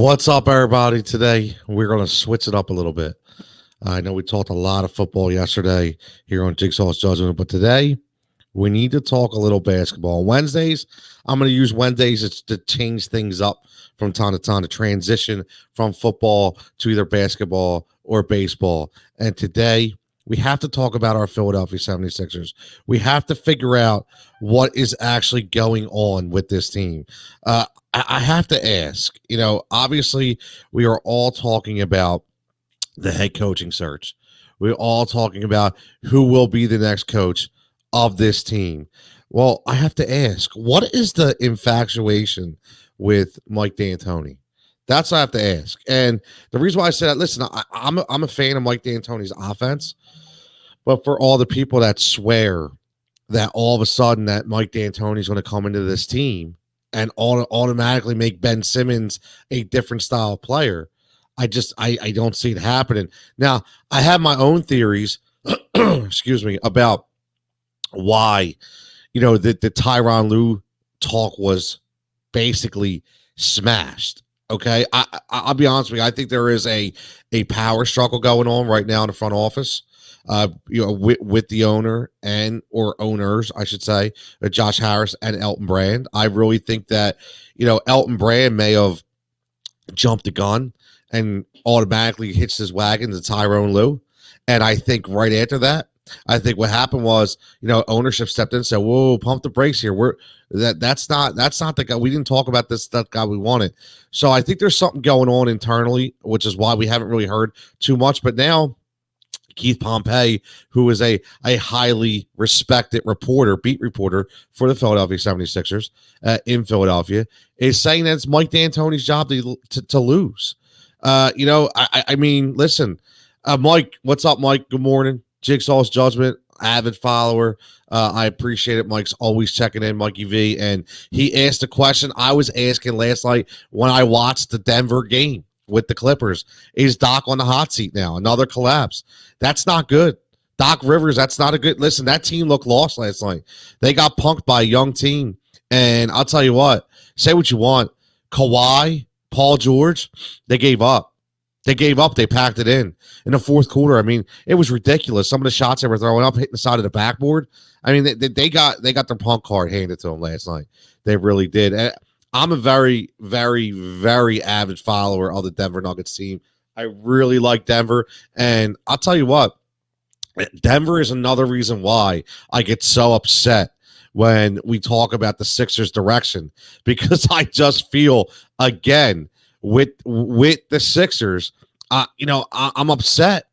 What's up, everybody? Today, we're going to switch it up a little bit. I know we talked a lot of football yesterday here on Jigsaw's Judgment, but today we need to talk a little basketball. Wednesdays, I'm going to use Wednesdays to change things up from time to time to transition from football to either basketball or baseball. And today, we have to talk about our Philadelphia 76ers. We have to figure out what is actually going on with this team. I have to ask, obviously, we are all talking about the head coaching search. We're all talking about who will be the next coach of this team. Well, I have to ask, what is the infatuation with Mike D'Antoni? That's what I have to ask. And the reason why I said that, listen, I'm a fan of Mike D'Antoni's offense, but for all the people that swear that all of a sudden that Mike D'Antoni is going to come into this team and automatically make Ben Simmons a different style player, I don't see it happening. Now, I have my own theories, excuse me, about why, the Tyronn Lue talk was basically smashed. Okay, I'll be honest with you. I think there is a power struggle going on right now in the front office. With the owner or owners, I should say, Josh Harris and Elton Brand. I really think that, Elton Brand may have jumped the gun and automatically hitched his wagon to Tyronn Lue. And I think right after that, I think what happened was, ownership stepped in and said, "Whoa, pump the brakes here. That's not the guy. We didn't talk about that guy we wanted." So I think there's something going on internally, which is why we haven't really heard too much. But now Keith Pompey, who is a highly respected beat reporter for the Philadelphia 76ers in Philadelphia, is saying that it's Mike D'Antoni's job to lose. I mean, listen, Mike, what's up, Mike? Good morning. Jigsaw's Judgment, avid follower. I appreciate it. Mike's always checking in, Mikey V. And he asked a question I was asking last night when I watched the Denver game with the Clippers. Is Doc on the hot seat now? Another collapse. That's not good. Doc Rivers, that's not a good. Listen, that team looked lost last night. They got punked by a young team. And I'll tell you what, say what you want. Kawhi, Paul George, they gave up. They gave up. They packed it in the fourth quarter. I mean, it was ridiculous. Some of the shots they were throwing up, hitting the side of the backboard. I mean, they got their punk card handed to them last night. They really did. And I'm a very, very, very avid follower of the Denver Nuggets team. I really like Denver. And I'll tell you what, Denver is another reason why I get so upset when we talk about the Sixers' direction, because I just feel, again, with the Sixers, I'm upset.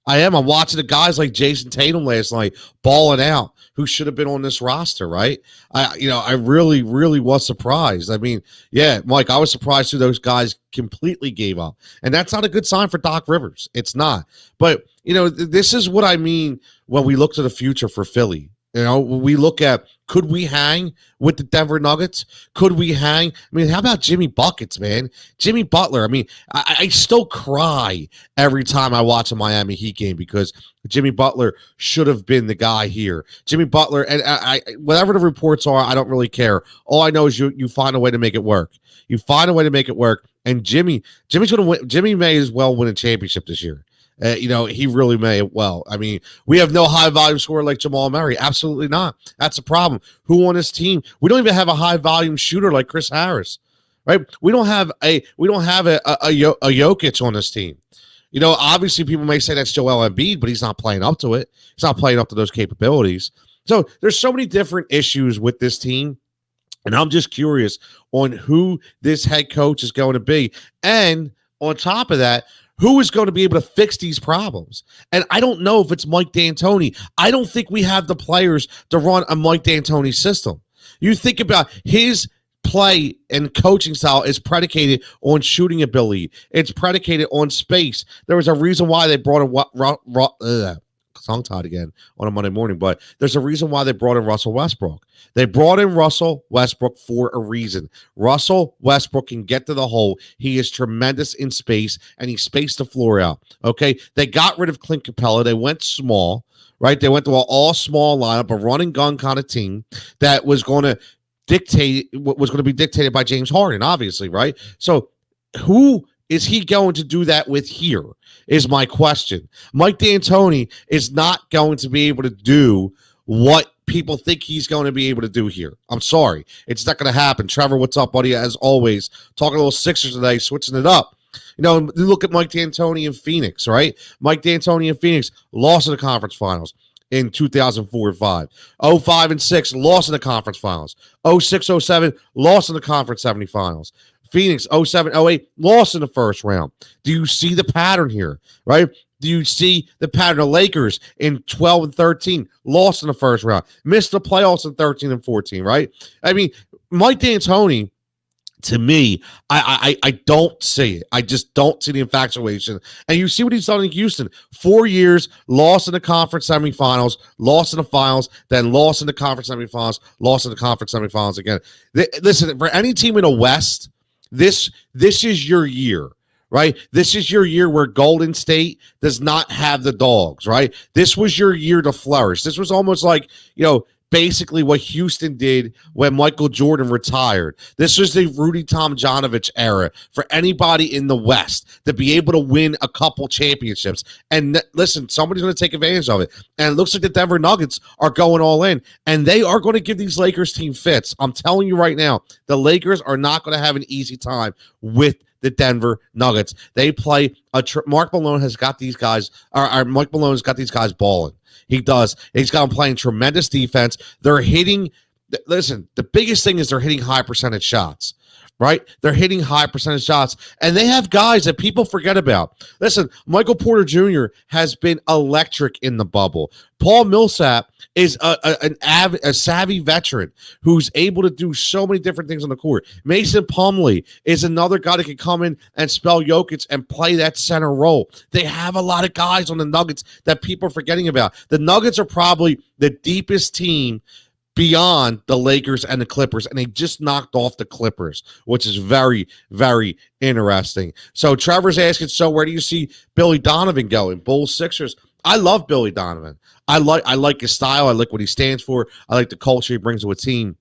I am. I'm watching the guys like Jason Tatum last night balling out, who should have been on this roster, right? I really, really was surprised. I mean, yeah, Mike, I was surprised too. Those guys completely gave up, and that's not a good sign for Doc Rivers. It's not. But this is what I mean when we look to the future for Philly. We look at, could we hang with the Denver Nuggets? Could we hang? I mean, how about Jimmy Buckets, man? Jimmy Butler. I mean, I still cry every time I watch a Miami Heat game because Jimmy Butler should have been the guy here. Jimmy Butler, and whatever the reports are, I don't really care. All I know is you find a way to make it work. You find a way to make it work. And Jimmy's going to win. Jimmy may as well win a championship this year. He really may. Well, I mean, we have no high volume scorer like Jamal Murray. Absolutely not. That's a problem. Who on this team? We don't even have a high volume shooter like Chris Harris, right? We don't have a Jokic on this team. Obviously people may say that's Joel Embiid, but he's not playing up to it. He's not playing up to those capabilities. So there's so many different issues with this team. And I'm just curious on who this head coach is going to be. And on top of that, who is going to be able to fix these problems? And I don't know if it's Mike D'Antoni. I don't think we have the players to run a Mike D'Antoni system. You think about his play and coaching style is predicated on shooting ability. It's predicated on space. There was a reason why they brought in tongue-tied again on a Monday morning, but there's a reason why they brought in Russell Westbrook. They brought in Russell Westbrook for a reason. Russell Westbrook can get to the hole. He is tremendous in space, and he spaced the floor out. Okay, they got rid of Clint Capella. They went small, right? They went to an all-small lineup, a run-and-gun kind of team that was going to be dictated by James Harden, obviously, right? So Who is he going to do that with here? Is my question. Mike D'Antoni is not going to be able to do what people think he's going to be able to do here. I'm sorry. It's not going to happen. Trevor, what's up, buddy? As always, talking a little Sixers today, switching it up. You know, you look at Mike D'Antoni in Phoenix, right? Mike D'Antoni in Phoenix lost in the conference finals in 2004 and 5. 05 and 6 lost in the conference finals. 06, 07 lost in the conference semifinals. Phoenix 07, 08 lost in the first round. Do you see the pattern here, right? Do you see the pattern of Lakers in 12 and 13 lost in the first round, missed the playoffs in 13 and 14, right? I mean, Mike D'Antoni, to me, I don't see it. I just don't see the infatuation. And you see what he's done in Houston. 4 years, lost in the conference semifinals, lost in the finals, then lost in the conference semifinals, lost in the conference semifinals again. Listen, for any team in the West, this is your year, right? This is your year where Golden State does not have the dogs, right? This was your year to flourish. This was almost like, basically what Houston did when Michael Jordan retired. This was the Rudy Tomjanovich era for anybody in the West to be able to win a couple championships. And listen, somebody's going to take advantage of it. And it looks like the Denver Nuggets are going all in, and they are going to give these Lakers team fits. I'm telling you right now, the Lakers are not going to have an easy time with the Denver Nuggets. They play Mark Malone has got these guys, or Mike Malone has got these guys balling. He does. He's got them playing tremendous defense. They're hitting. Listen, the biggest thing is they're hitting high percentage shots, right? They're hitting high percentage shots, and they have guys that people forget about. Listen, Michael Porter Jr. has been electric in the bubble. Paul Millsap is a savvy veteran who's able to do so many different things on the court. Mason Plumlee is another guy that can come in and spell Jokic and play that center role. They have a lot of guys on the Nuggets that people are forgetting about. The Nuggets are probably the deepest team beyond the Lakers and the Clippers, and they just knocked off the Clippers, which is very, very interesting. So Trevor's asking, so where do you see Billy Donovan going? Bulls, Sixers. I love Billy Donovan. I like his style. I like what he stands for. I like the culture he brings to a team.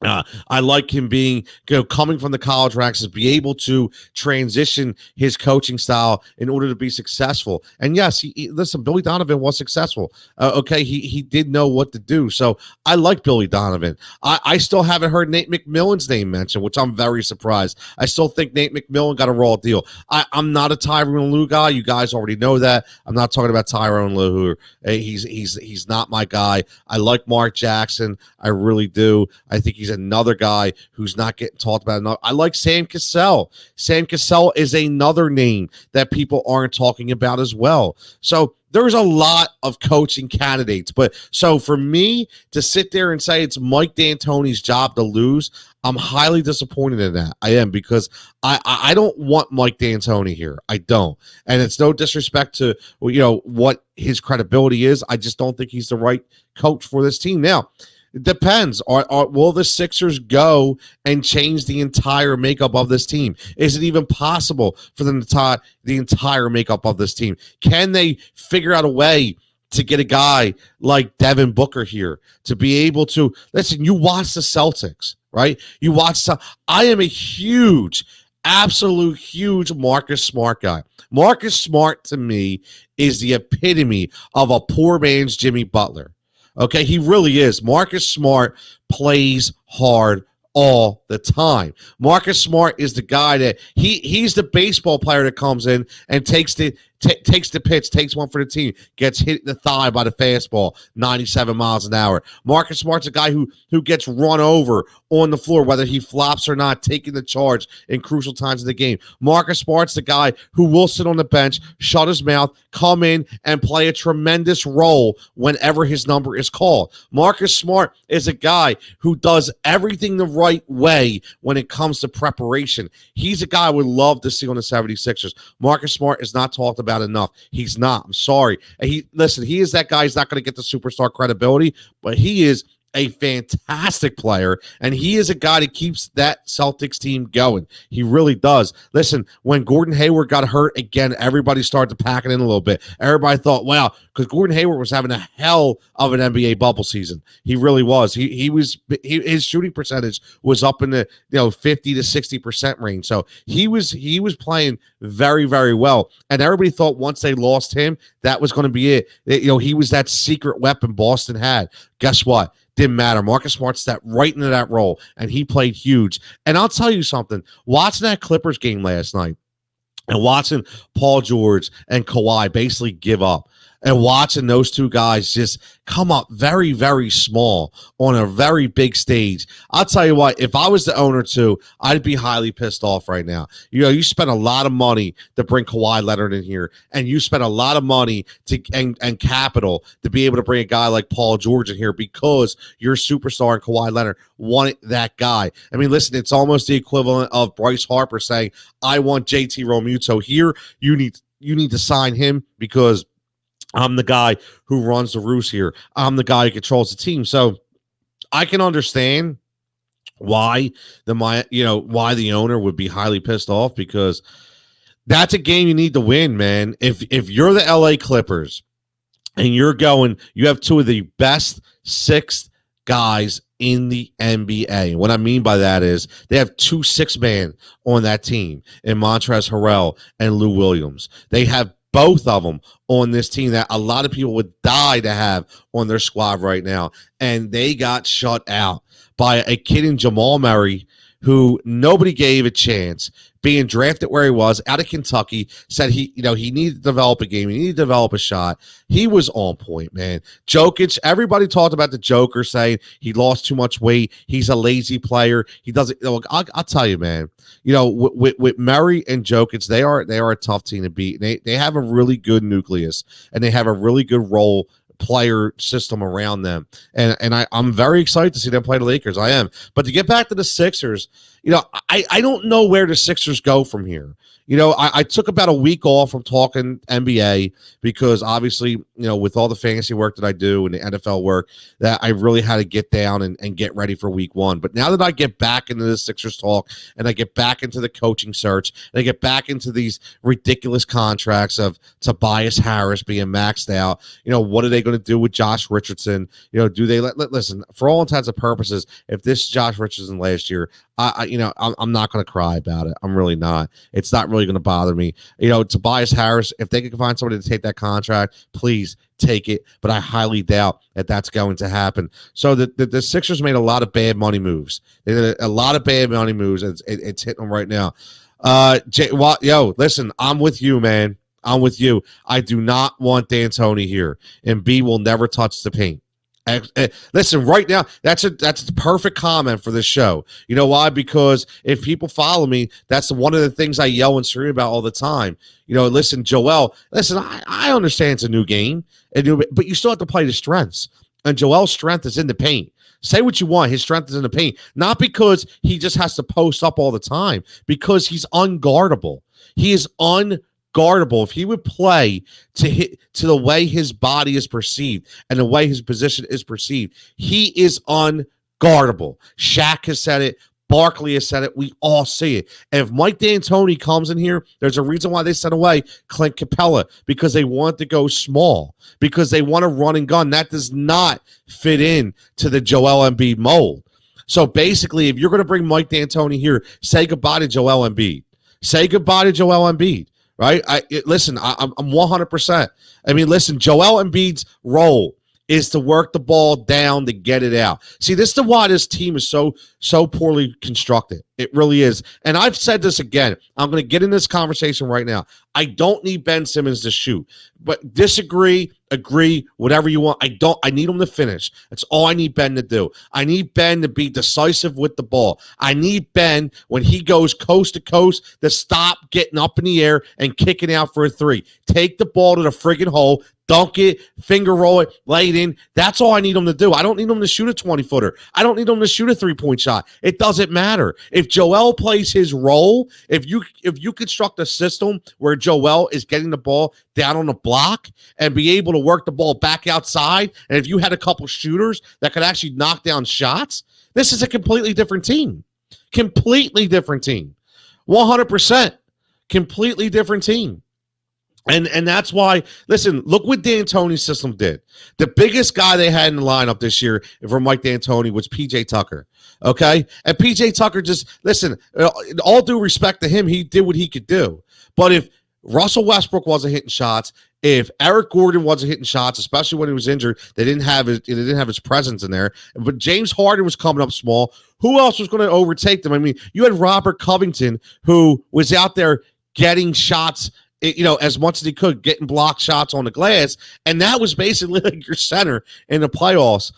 I like him being, coming from the college ranks, to be able to transition his coaching style in order to be successful. And yes, listen, Billy Donovan was successful. Okay, he did know what to do. So I like Billy Donovan. I still haven't heard Nate McMillan's name mentioned, which I'm very surprised. I still think Nate McMillan got a raw deal. I'm not a Tyronn Lue guy. You guys already know that. I'm not talking about Tyronn Lue. He's not my guy. I like Mark Jackson. I really do. I think he's another guy who's not getting talked about enough. I like Sam Cassell. Sam Cassell is another name that people aren't talking about as well. So there's a lot of coaching candidates. But so for me to sit there and say it's Mike D'Antoni's job to lose, I'm highly disappointed in that. I am, because I don't want Mike D'Antoni here. I don't. And it's no disrespect to what his credibility is. I just don't think he's the right coach for this team. Now, it depends. Will the Sixers go and change the entire makeup of this team? Is it even possible for them to tie the entire makeup of this team? Can they figure out a way to get a guy like Devin Booker here to be able to listen? You watch the Celtics, right? You watch. I am a huge, absolute huge Marcus Smart guy. Marcus Smart to me is the epitome of a poor man's Jimmy Butler. Okay, he really is. Marcus Smart plays hard all the time. Marcus Smart is the guy that he's the baseball player that comes in and takes the pitch, takes one for the team, gets hit in the thigh by the fastball, 97 miles an hour. Marcus Smart's a guy who gets run over on the floor, whether he flops or not, taking the charge in crucial times of the game. Marcus Smart's the guy who will sit on the bench, shut his mouth, come in and play a tremendous role whenever his number is called. Marcus Smart is a guy who does everything the right way when it comes to preparation. He's a guy I would love to see on the 76ers. Marcus Smart is not talked about enough. He's not. I'm sorry. And he is that guy. He's not going to get the superstar credibility, but he is a fantastic player, and he is a guy that keeps that Celtics team going. He really does. Listen, when Gordon Hayward got hurt again, everybody started to pack it in a little bit. Everybody thought, wow, because Gordon Hayward was having a hell of an NBA bubble season. He really was. His shooting percentage was up in the 50 to 60% range. So he was playing very, very well. And everybody thought once they lost him, that was going to be it. He was that secret weapon Boston had. Guess what? Didn't matter. Marcus Smart stepped right into that role, and he played huge. And I'll tell you something. Watching that Clippers game last night and watching Paul George and Kawhi basically give up and watching those two guys just come up very, very small on a very big stage. I'll tell you what, if I was the owner too, I'd be highly pissed off right now. You spent a lot of money to bring Kawhi Leonard in here, and you spent a lot of money and capital to be able to bring a guy like Paul George in here because your superstar and Kawhi Leonard wanted that guy. I mean, listen, it's almost the equivalent of Bryce Harper saying, I want JT Realmuto here. You need to sign him because I'm the guy who runs the roost here. I'm the guy who controls the team. So I can understand why the owner would be highly pissed off, because that's a game you need to win, man. If you're the LA Clippers and you have two of the best sixth guys in the NBA. What I mean by that is they have 2 6-man on that team in Montrezl Harrell and Lou Williams. They have both of them on this team that a lot of people would die to have on their squad right now. And they got shut out by a kid in Jamal Murray who nobody gave a chance, being drafted where he was out of Kentucky, said he needed to develop a game. He needed to develop a shot. He was on point, man. Jokic, everybody talked about the Joker saying he lost too much weight. He's a lazy player. He doesn't. I'll tell you, man. With Murray and Jokic, they are a tough team to beat. They have a really good nucleus, and they have a really good role player system around them. And I'm very excited to see them play the Lakers. I am. But to get back to the Sixers, I don't know where the Sixers go from here. I took about a week off from talking NBA because obviously, with all the fantasy work that I do and the NFL work, that I really had to get down and get ready for week one. But now that I get back into the Sixers talk and I get back into the coaching search and I get back into these ridiculous contracts of Tobias Harris being maxed out, what are they going to do with Josh Richardson? Do they listen, for all intents and purposes, if this Josh Richardson last year, I'm not going to cry about it. I'm really not. It's not really going to bother me. Tobias Harris, if they can find somebody to take that contract, please take it. But I highly doubt that that's going to happen. So the Sixers made a lot of bad money moves. They did a lot of bad money moves. It's hitting them right now. Listen, I'm with you, man. I'm with you. I do not want D'Antoni here, and B will never touch the paint. Listen, right now, that's the perfect comment for this show. You know why? Because if people follow me, that's one of the things I yell and scream about all the time. Listen, Joel, I understand it's a new game, but you still have to play the strengths. And Joel's strength is in the paint. Say what you want. His strength is in the paint. Not because he just has to post up all the time, because he's unguardable. He is unguardable. If he would play to the way his body is perceived and the way his position is perceived, he is unguardable. Shaq has said it. Barkley has said it. We all see it. And if Mike D'Antoni comes in here, there's a reason why they sent away Clint Capella, because they want to go small, because they want to run and gun. That does not fit in to the Joel Embiid mold. So basically, if you're going to bring Mike D'Antoni here, say goodbye to Joel Embiid. Say goodbye to Joel Embiid. Right? I'm 100%. I mean, listen, Joel Embiid's role is to work the ball down to get it out. See, this is why this team is so poorly constructed. It really is. And I've said this again. I'm going to get in this conversation right now. I don't need Ben Simmons to shoot, but disagree, agree, whatever you want. I need him to finish. That's all I need Ben to do. I need Ben to be decisive with the ball. I need Ben, when he goes coast to coast, to stop getting up in the air and kicking out for a three. Take the ball to the friggin' hole, dunk it, finger roll it, lay it in. That's all I need him to do. I don't need him to shoot a 20-footer. I don't need him to shoot a 3-point shot. It doesn't matter. If Joel plays his role, if you construct a system where Joel is getting the ball down on the block and be able to work the ball back outside, and if you had a couple shooters that could actually knock down shots, this is a completely different team. Completely different team. 100%. Completely different team. And that's why, listen, look what D'Antoni's system did. The biggest guy they had in the lineup this year for Mike D'Antoni was P.J. Tucker, okay? And P.J. Tucker just, listen, all due respect to him, he did what he could do. But if Russell Westbrook wasn't hitting shots, if Eric Gordon wasn't hitting shots, especially when he was injured, they didn't have his presence in there. But James Harden was coming up small. Who else was going to overtake them? I mean, you had Robert Covington, who was out there getting shots, as much as he could, getting blocked shots on the glass. And that was basically like your center in the playoffs.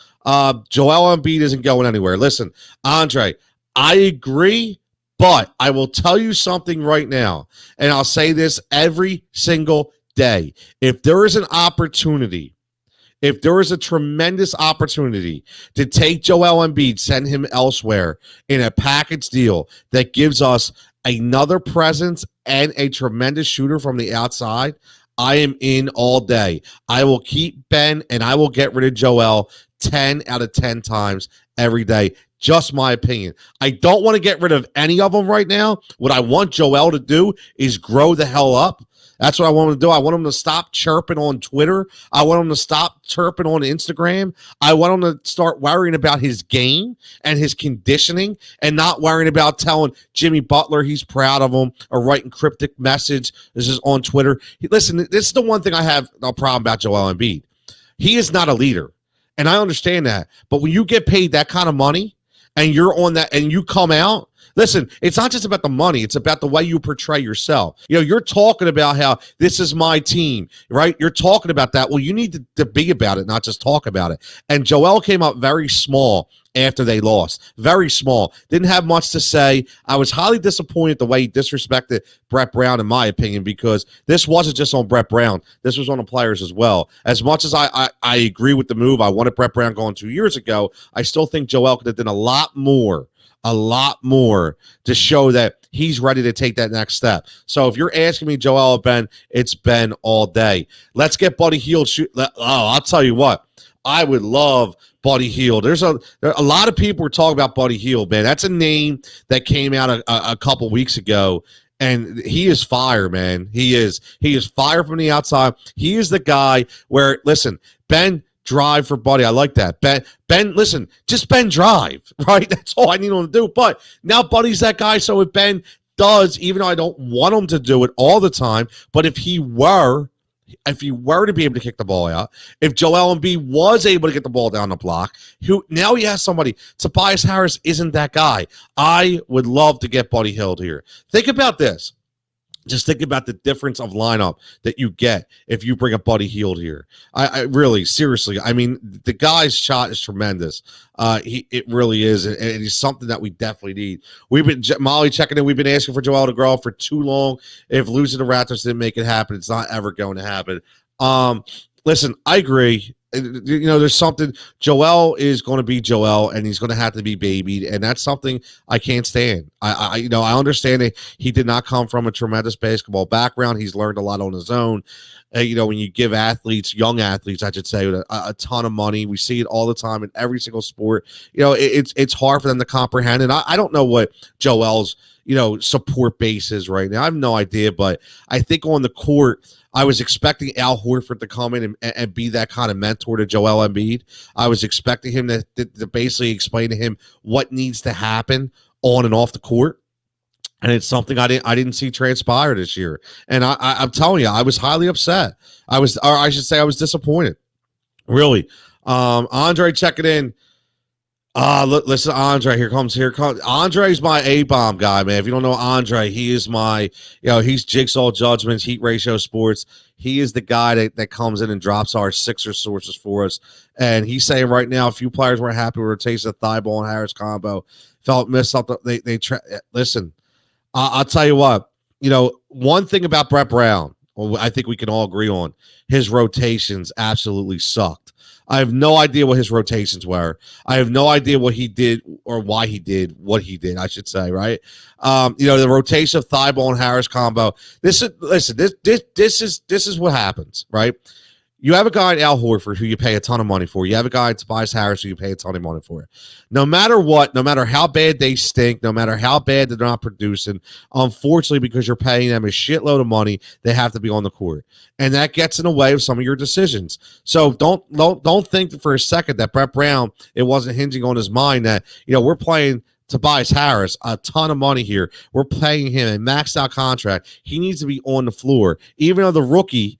Joel Embiid isn't going anywhere. Listen, Andre, I agree, but I will tell you something right now, and I'll say this every single day. If there is an opportunity, if there is a tremendous opportunity to take Joel Embiid, send him elsewhere in a package deal that gives us another presence and a tremendous shooter from the outside, I am in all day. I will keep Ben and I will get rid of Joel 10 out of 10 times every day. Just my opinion. I don't want to get rid of any of them right now. What I want Joel to do is grow the hell up. That's what I want him to do. I want him to stop chirping on Twitter. I want him to stop chirping on Instagram. I want him to start worrying about his game and his conditioning and not worrying about telling Jimmy Butler he's proud of him or writing cryptic message. This is on Twitter. Listen, this is the one thing I have a problem about Joel Embiid. He is not a leader, and I understand that. But when you get paid that kind of money and you're on that and you come out, listen, it's not just about the money. It's about the way you portray yourself. You're talking about how this is my team, right? You're talking about that. Well, you need to be about it, not just talk about it. And Joel came up very small after they lost. Very small. Didn't have much to say. I was highly disappointed the way he disrespected Brett Brown, in my opinion, because this wasn't just on Brett Brown. This was on the players as well. As much as I agree with the move, I wanted Brett Brown going 2 years ago, I still think Joel could have done a lot more to show that he's ready to take that next step. So if you're asking me, Joel or Ben, it's Ben all day. Let's get Buddy Hield. I'll tell you what. I would love Buddy Hield. There are a lot of people were talking about Buddy Hield, man. That's a name that came out a couple weeks ago, and he is fire, man. He is fire from the outside. He is the guy where, listen, Ben, drive for Buddy. I like that. Ben, listen, just Ben drive, right? That's all I need him to do. But now Buddy's that guy, so if Ben does, even though I don't want him to do it all the time, but if he were to be able to kick the ball out, if Joel Embiid was able to get the ball down the block, now he has somebody. Tobias Harris isn't that guy. I would love to get Buddy Hield here. Think about this. Just think about the difference of lineup that you get if you bring a Buddy Hield here. I really, seriously, I mean, the guy's shot is tremendous. It really is, and it's something that we definitely need. We've been, Molly checking in, we've been asking for Joel to grow up for too long. If losing the Raptors didn't make it happen, it's not ever going to happen. Listen, I agree. There's something. Joel is going to be Joel, and he's going to have to be babied, and that's something I can't stand. I understand that he did not come from a tremendous basketball background. He's learned a lot on his own. When you give young athletes, I should say, a ton of money, we see it all the time in every single sport. It's hard for them to comprehend, and I don't know what Joel's support base is right now. I have no idea, but I think on the court, I was expecting Al Horford to come in and be that kind of mentor to Joel Embiid. I was expecting him to basically explain to him what needs to happen on and off the court. And it's something I didn't see transpire this year. And I'm telling you, I was highly upset. I was disappointed. Really. Andre checking in. Listen, Andre, here comes. Andre's my A-bomb guy, man. If you don't know Andre, he is my, he's Jigsaw Judgments, Heat Ratio Sports. He is the guy that comes in and drops our Sixers sources for us. And he's saying right now, a few players weren't happy with the taste of the Thibault and Harris combo. Felt missed something. Listen, I'll tell you what, one thing about Brett Brown, well, I think we can all agree on, his rotations absolutely sucked. I have no idea what his rotations were. I have no idea what he did or why he did what he did, I should say, right? The rotation of Thibault and Harris combo. This is what happens, right? You have a guy in Al Horford who you pay a ton of money for. You have a guy in Tobias Harris who you pay a ton of money for. No matter what, no matter how bad they stink, no matter how bad they're not producing, unfortunately, because you're paying them a shitload of money, they have to be on the court. And that gets in the way of some of your decisions. So don't think for a second that Brett Brown, it wasn't hinging on his mind that, we're playing Tobias Harris a ton of money here. We're paying him a maxed out contract. He needs to be on the floor. Even though the rookie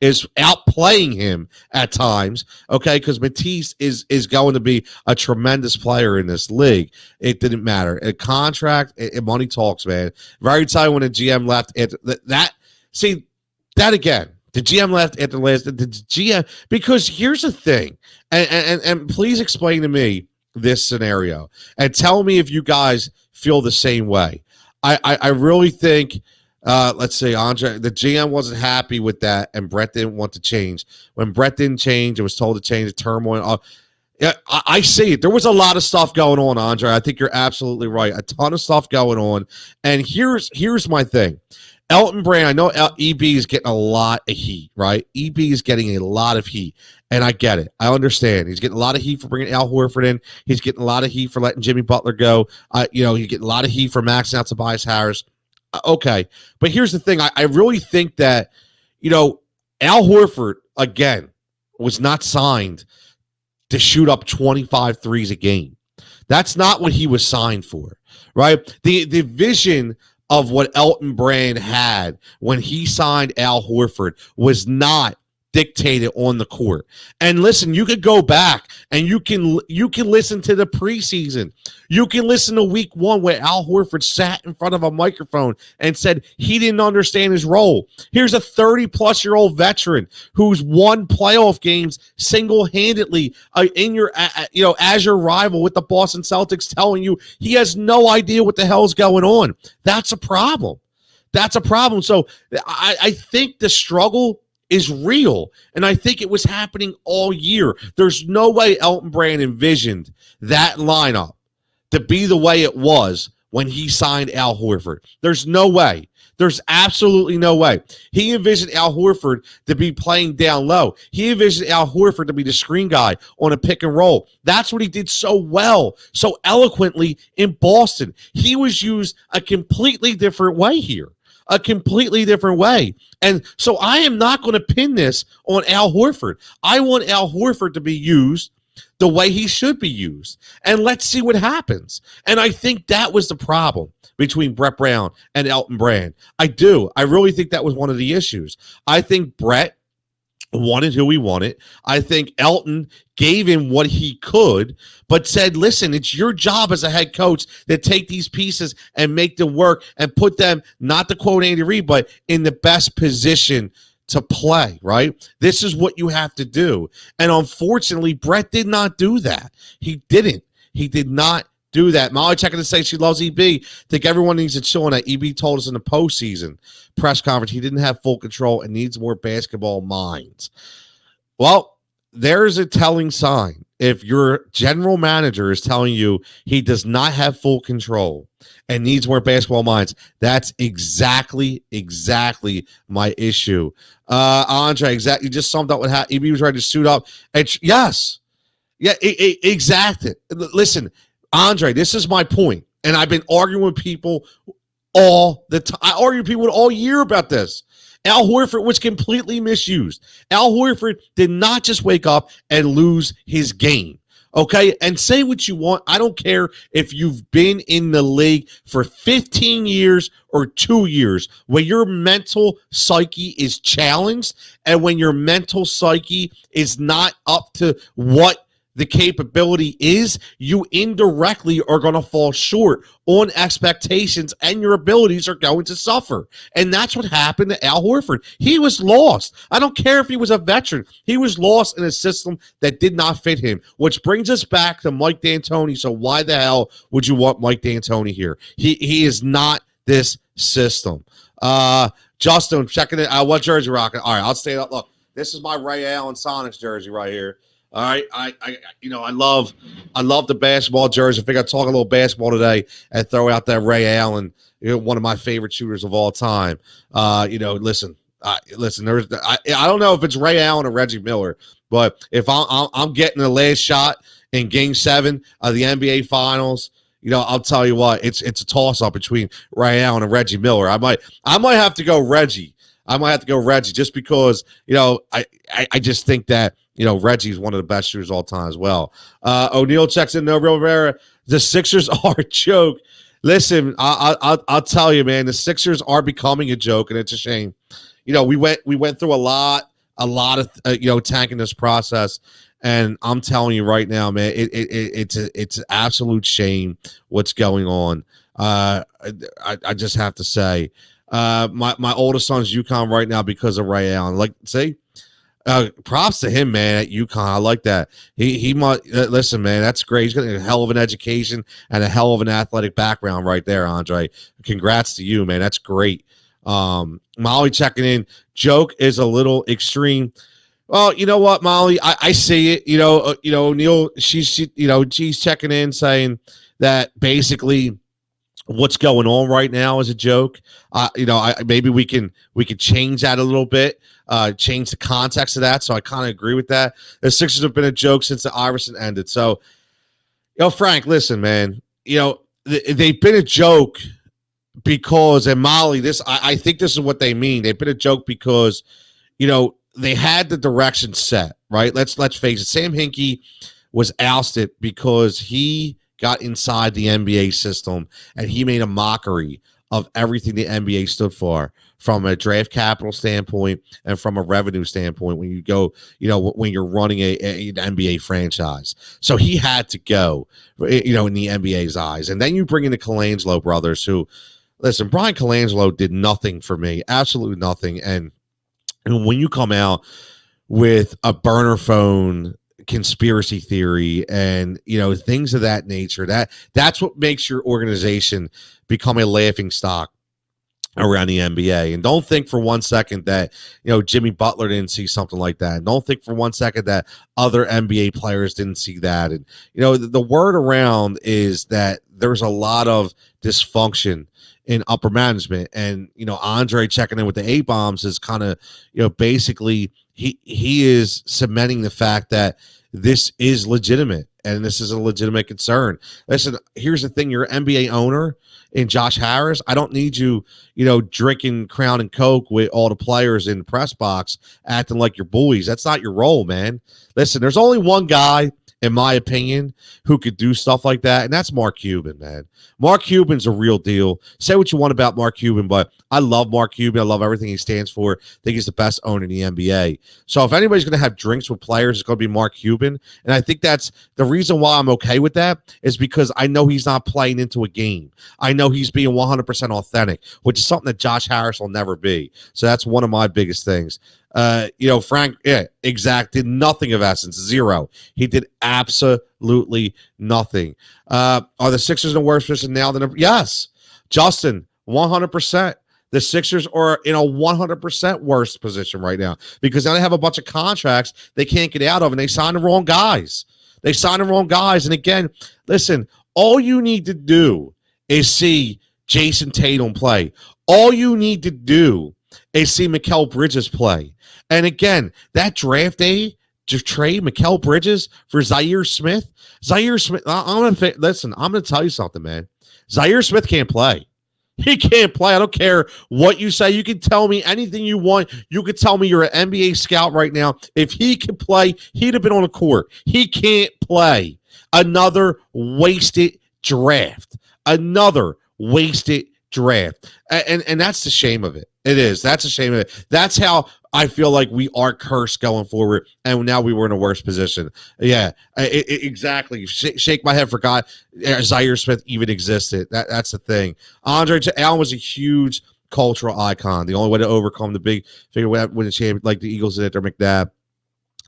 is outplaying him at times, okay, because Matisse is going to be a tremendous player in this league. It didn't matter. A contract, money talks, man. Very time when the GM left, that again. The GM left at the last. The GM, because here's the thing, and please explain to me this scenario and tell me if you guys feel the same way. I really think. Let's say Andre, the GM wasn't happy with that, and Brett didn't want to change. When Brett didn't change, it was told to change. The turmoil. I see it. There was a lot of stuff going on, Andre. I think you're absolutely right. A ton of stuff going on. And here's my thing. Elton Brand, I know EB is getting a lot of heat, right? EB is getting a lot of heat, and I get it. I understand. He's getting a lot of heat for bringing Al Horford in. He's getting a lot of heat for letting Jimmy Butler go. He's getting a lot of heat for maxing out Tobias Harris. Okay, but here's the thing. I really think that, Al Horford, again, was not signed to shoot up 25 threes a game. That's not what he was signed for, right? The vision of what Elton Brand had when he signed Al Horford was not dictated on the court. And listen, you could go back and you can listen to the preseason. You can listen to week 1 where Al Horford sat in front of a microphone and said he didn't understand his role. Here's a 30-plus-year-old veteran who's won playoff games single-handedly as your rival with the Boston Celtics, telling you he has no idea what the hell's going on. That's a problem. So I think the struggle is real, and I think it was happening all year. There's no way Elton Brand envisioned that lineup to be the way it was when he signed Al Horford. There's no way. There's absolutely no way. He envisioned Al Horford to be playing down low. He envisioned Al Horford to be the screen guy on a pick and roll. That's what he did so well, so eloquently in Boston. He was used a completely different way here. A completely different way. And so I am not going to pin this on Al Horford. I want Al Horford to be used the way he should be used. And let's see what happens. And I think that was the problem between Brett Brown and Elton Brand. I do. I really think that was one of the issues. I think Brett wanted who he wanted. I think Elton gave him what he could, but said, listen, it's your job as a head coach to take these pieces and make them work and put them, not to quote Andy Reid, but in the best position to play, right? This is what you have to do. And unfortunately, Brett did not do that. He didn't. He did not do that. Molly checking to say she loves EB. Think everyone needs to chill on that. EB told us in the postseason press conference he didn't have full control and needs more basketball minds. Well, there's a telling sign. If your general manager is telling you he does not have full control and needs more basketball minds, that's exactly my issue. Andre, exactly. You just summed up what happened. EB was ready to suit up. Yes. Yeah, exactly. Listen, Andre, this is my point, and I've been arguing with people all the time. I argue with people all year about this. Al Horford was completely misused. Al Horford did not just wake up and lose his game, okay? And say what you want. I don't care if you've been in the league for 15 years or 2 years, when your mental psyche is challenged and when your mental psyche is not up to what the capability is, you indirectly are going to fall short on expectations and your abilities are going to suffer. And that's what happened to Al Horford. He was lost. I don't care if he was a veteran. He was lost in a system that did not fit him, which brings us back to Mike D'Antoni. So why the hell would you want Mike D'Antoni here? He is not this system. Justin, checking it. What jersey rocking? All right, I'll stay up. Look, this is my Ray Allen Sonics jersey right here. All right, I love the basketball jersey. I think I talk a little basketball today and throw out that Ray Allen, one of my favorite shooters of all time. Listen, I don't know if it's Ray Allen or Reggie Miller, but if I'm getting the last shot in Game 7 of the NBA Finals, I'll tell you what, it's a toss up between Ray Allen and Reggie Miller. I might have to go Reggie. Just because I just think that Reggie's one of the best shooters of all time as well. O'Neal checks in. No Rivera. The Sixers are a joke. Listen, I'll tell you, man. The Sixers are becoming a joke, and it's a shame. We went through a lot of tanking this process, and I'm telling you right now, man, it's an absolute shame what's going on. I just have to say, my oldest son's UConn right now because of Ray Allen. Like, see. Props to him, man, at UConn. I like that. He might listen, man. That's great. He's got a hell of an education and a hell of an athletic background right there, Andre. Congrats to you, man. That's great. Molly checking in. Joke is a little extreme. Well, you know what, Molly? I see it. Neil. She's checking in, saying that basically what's going on right now is a joke. Maybe we can change that a little bit, change the context of that. So I kind of agree with that. The Sixers have been a joke since the Iverson ended. So, Frank, listen, man, they've been a joke because, and Molly, I think this is what they mean. They've been a joke because, they had the direction set, right? Let's face it. Sam Hinkie was ousted because he got inside the NBA system and he made a mockery of everything the NBA stood for, from a draft capital standpoint and from a revenue standpoint when you go, when you're running an NBA franchise. So he had to go, in the NBA's eyes. And then you bring in the Colangelo brothers who, listen, Brian Colangelo did nothing for me, absolutely nothing. And when you come out with a burner phone conspiracy theory and things of that nature, that's what makes your organization become a laughing stock around the NBA. And don't think for one second that Jimmy Butler didn't see something like that. And don't think for one second that other NBA players didn't see that. And the word around is that there's a lot of dysfunction in upper management. And Andre checking in with the A-bombs is kind of basically he is cementing the fact that this is legitimate and this is a legitimate concern. Listen, here's the thing. You're an NBA owner in Josh Harris. I don't need you, drinking Crown and Coke with all the players in the press box acting like you're bullies. That's not your role, man. Listen, there's only one guy, in my opinion, who could do stuff like that, and that's Mark Cuban, man. Mark Cuban's a real deal. Say what you want about Mark Cuban, but I love Mark Cuban. I love everything he stands for. I think he's the best owner in the NBA. So if anybody's going to have drinks with players, it's going to be Mark Cuban. And I think that's the reason why I'm okay with that, is because I know he's not playing into a game. I know he's being 100% authentic, which is something that Josh Harris will never be. So that's one of my biggest things. Frank, did nothing of essence, zero. He did absolutely nothing. Are the Sixers in a worse position now than ever? Yes, Justin, 100%. The Sixers are in a 100% worse position right now because now they have a bunch of contracts they can't get out of, and they signed the wrong guys. And again, listen, all you need to do is see Jason Tatum play. All you need to do is see Mikal Bridges play. And again, that draft day to trade Mikal Bridges for Zaire Smith. I'm going to tell you something, man. Zaire Smith can't play. He can't play. I don't care what you say. You can tell me anything you want. You could tell me you're an NBA scout right now. If he could play, he'd have been on the court. He can't play. Another wasted draft. And that's the shame of it. It is. That's a shame of it. That's how I feel like we are cursed going forward, and now we were in a worse position. Yeah, exactly. Shake my head for God. Zaire Smith even existed. That's the thing. Andre Allen was a huge cultural icon. The only way to overcome the big figure when the champion like the Eagles did it, or McNabb.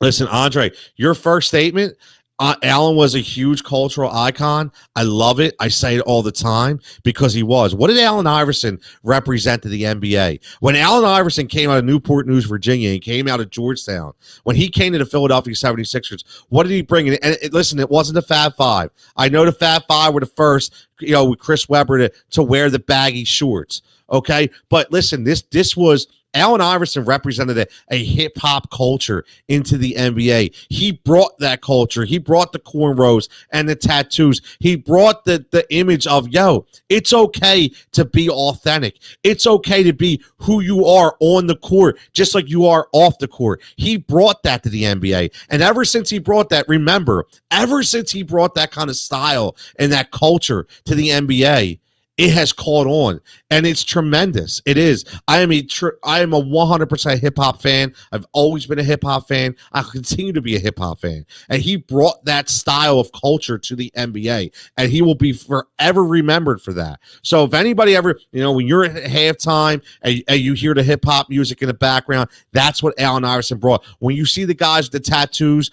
Listen, Andre, your first statement, Allen was a huge cultural icon. I love it. I say it all the time because he was. What did Allen Iverson represent to the NBA? When Allen Iverson came out of Newport News, Virginia, and came out of Georgetown, when he came to the Philadelphia 76ers, what did he bring in? And listen, it wasn't the Fab Five. I know the Fab Five were the first, with Chris Webber to wear the baggy shorts. Okay. But listen, this was Allen Iverson represented a hip-hop culture into the NBA. He brought that culture. He brought the cornrows and the tattoos. He brought the image of, it's okay to be authentic. It's okay to be who you are on the court, just like you are off the court. He brought that to the NBA. And ever since he brought that, remember, ever since he brought that kind of style and that culture to the NBA, it has caught on, and it's tremendous. It is. I am a 100% hip hop fan. I've always been a hip hop fan. I'll continue to be a hip hop fan. And he brought that style of culture to the NBA, and he will be forever remembered for that. So if anybody ever, when you're at halftime and you hear the hip hop music in the background, that's what Allen Iverson brought. When you see the guys with the tattoos,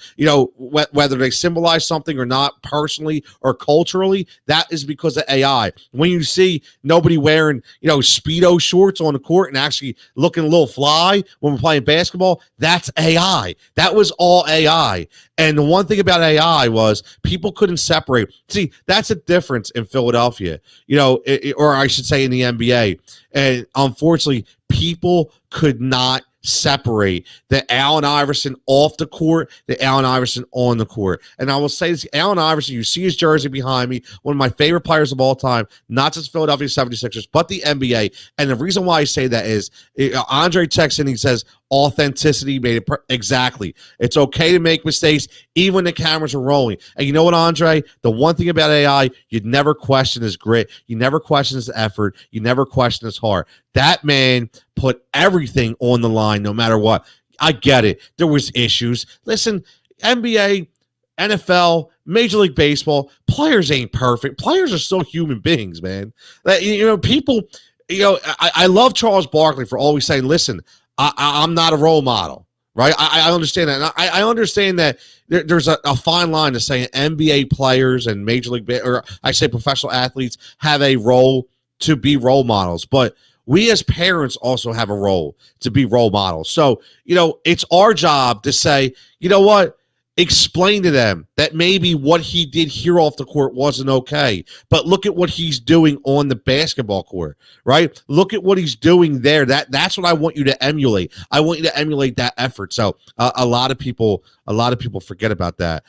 whether they symbolize something or not, personally or culturally, that is because of AI. When you see nobody wearing, Speedo shorts on the court and actually looking a little fly when we're playing basketball, that's AI. That was all AI. And the one thing about AI was people couldn't separate. See, that's a difference in Philadelphia, or I should say in the NBA. And unfortunately, people could not separate the Allen Iverson off the court, the Allen Iverson on the court. And I will say this, Allen Iverson, you see his jersey behind me, one of my favorite players of all time, not just Philadelphia 76ers, but the NBA. And the reason why I say that is Andre texts in, he says, authenticity made it exactly. It's okay to make mistakes even when the cameras are rolling. And you know what, Andre? The one thing about AI, you'd never question his grit. You never question his effort. You never question his heart. That man put everything on the line no matter what. I get it. There was issues. Listen, NBA, NFL, Major League Baseball, players ain't perfect. Players are still human beings, man. People, I love Charles Barkley for always saying, listen, I'm not a role model, right? I understand that. And I understand that there's a fine line to saying NBA players and Major League, or I say professional athletes have a role to be role models. But we as parents also have a role to be role models. So, it's our job to say, you know what? Explain to them that maybe what he did here off the court wasn't okay, but look at what he's doing on the basketball court, right? Look at what he's doing there. That's what I want you to emulate. I want you to emulate that effort. So a lot of people forget about that.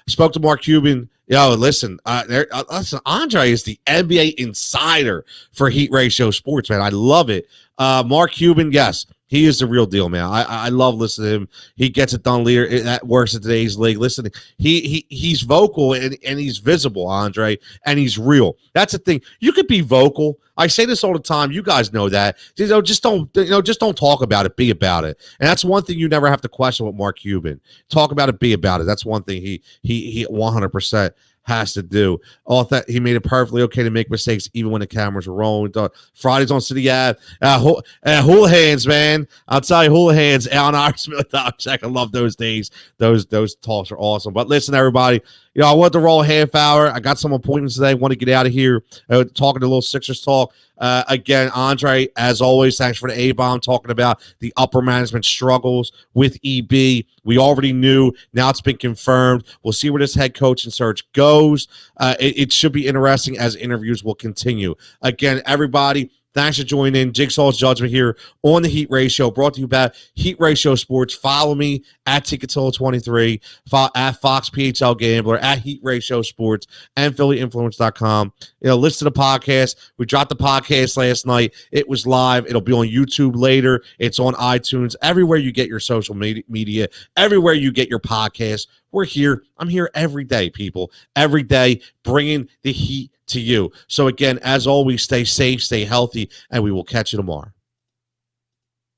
Spoke to Mark Cuban. Listen, Andre is the NBA insider for Heat Ratio Sports, man. I love it. Mark Cuban, yes. He is the real deal, man. I love listening to him. He gets it done later. That works in today's league. Listen, he's vocal and he's visible, Andre, and he's real. That's the thing. You could be vocal. I say this all the time. You guys know that. Just don't talk about it. Be about it. And that's one thing you never have to question with Mark Cuban. Talk about it. Be about it. That's one thing he 100% has to do. He made it perfectly okay to make mistakes even when the cameras are rolling. Fridays on City Ave. Hooligans, man. I'll tell you, hooligans. Allen Iverson, check. I love those days. Those talks are awesome. But listen, everybody, I want to roll a half hour. I got some appointments today. I want to get out of here. Talking a little Sixers talk. Again, Andre, as always, thanks for the A-bomb talking about the upper management struggles with EB. We already knew. Now it's been confirmed. We'll see where this head coaching search goes. It should be interesting as interviews will continue. Again, everybody, thanks for joining in. Jigsaw's Judgment here on the Heat Ratio, brought to you by Heat Ratio Sports. Follow me at Ticketillo23, at Fox PHL Gambler, at Heat Ratio Sports, and PhillyInfluence.com. Listen to the podcast. We dropped the podcast last night. It was live. It'll be on YouTube later. It's on iTunes, everywhere you get your social media, everywhere you get your podcast. We're here. I'm here every day, people. Every day, bringing the heat to you. So again, as always, stay safe, stay healthy, and we will catch you tomorrow.